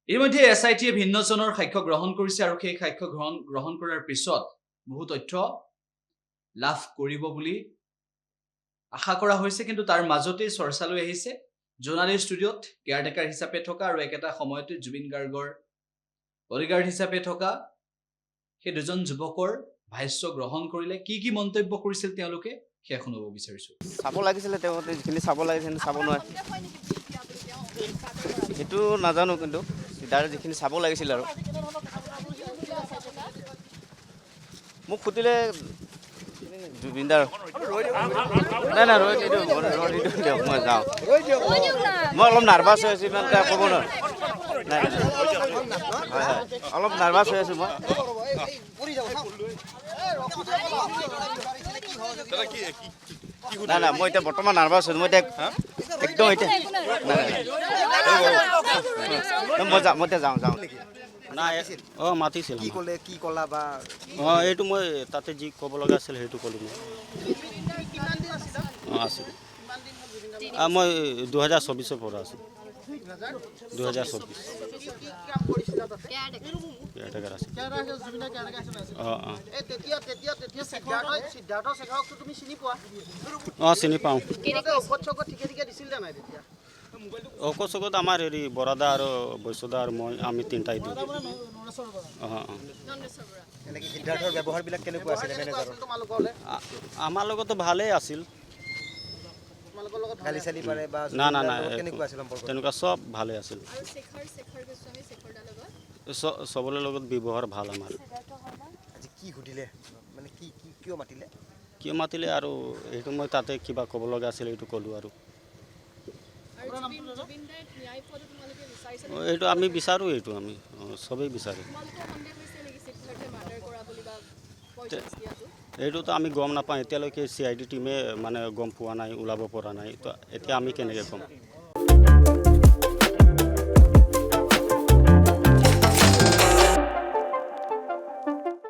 ইতিমধ্যে এছআইটিয়ে ভিন্নজনৰ সাক্ষ্য গ্ৰহণ কৰিছে আৰু সেই সাক্ষ্য গ্ৰহণ কৰাৰ পিছত বহু তথ্য লাভ কৰিব বুলি আশা কৰা হৈছে, কিন্তু তাৰ মাজতে চৰ্চালৈ আহিছে জোনালী ষ্টুডিঅ'ত কেয়াৰটেকাৰ হিচাপে থকা আৰু একেটা সময়তে জুবিন গাৰ্গৰ বডিগাৰ্ড হিচাপে থকা সেই দুজন যুৱকৰ ভাষ্য গ্ৰহণ কৰিলে কি মন্তব্য কৰিছিল তেওঁলোকে সেয়া শুনিব বিচাৰিছো। চাব লাগিছিলে তেওঁলোকে যিখিনি চাব লাগিছিল চাব নোৱাৰে সেইটো নাজানো, কিন্তু চিধাৰে যিখিনি চাব লাগিছিল আৰু মোক সুধিলে জুবিনদাৰ নাই নাই ৰৈ দিয়ক মই যাওঁ, মই অলপ নাৰ্ভাছ হৈ আছোঁ, ইমান এটা ক'ব নোৱাৰোঁ। নাই হয় হয় অলপ নাৰ্ভাছ হৈ আছোঁ মই। নাই নাই মই এতিয়া বৰ্তমান নাৰ্ভাছ হৈছোঁ, মই এতিয়া একদম এতিয়া মই এতিয়া যাওঁ নাই অঁ মাতিছিল কি ক'লে কি ক'লা বা অঁ এইটো মই তাতে যি ক'ব লগা আছিল সেইটো ক'লোঁ মই। অঁ আছিল মই 2024 পৰা আছোঁ, 2024 কেয়াৰটেকাৰ আছিল। অঁ অঁ অঁ চিনি পাওঁ। ঔষধ চৌষধ আমাৰ হেৰি বৰাদা আৰু বৈশ্যদা আৰু মই আমি তিনিটাই দিওঁ। অঁ অঁ এনেকৈ সিদ্ধাৰ্থৰ ব্যৱহাৰবিলাক কেনেকুৱা আছিলে মেনেজাৰৰ? আমাৰ লগতো ভালেই আছিল। গালি চালি পাৰে বা না না না কেনেকুৱা আছিল সম্পৰ্ক? তেনেকুৱা চব ভালে আছিল, চবৰে লগত ব্যৱহাৰ ভাল আমাৰ। আজি কি সুধিলে মানে কিয় মাতিলে? কিয় মাতিলে আৰু এইটো মই তাতে কিবা ক'ব লগা আছিল এইটো ক'লোঁ আৰু এইটো আমি বিচাৰোঁ, এইটো আমি চবেই বিচাৰোঁ। এইটোতো আমি গম নাপাওঁ এতিয়ালৈকে, CID টিমে মানে গম পোৱা নাই, ওলাব পৰা নাই, তো এতিয়া আমি কেনেকৈ ক'ম।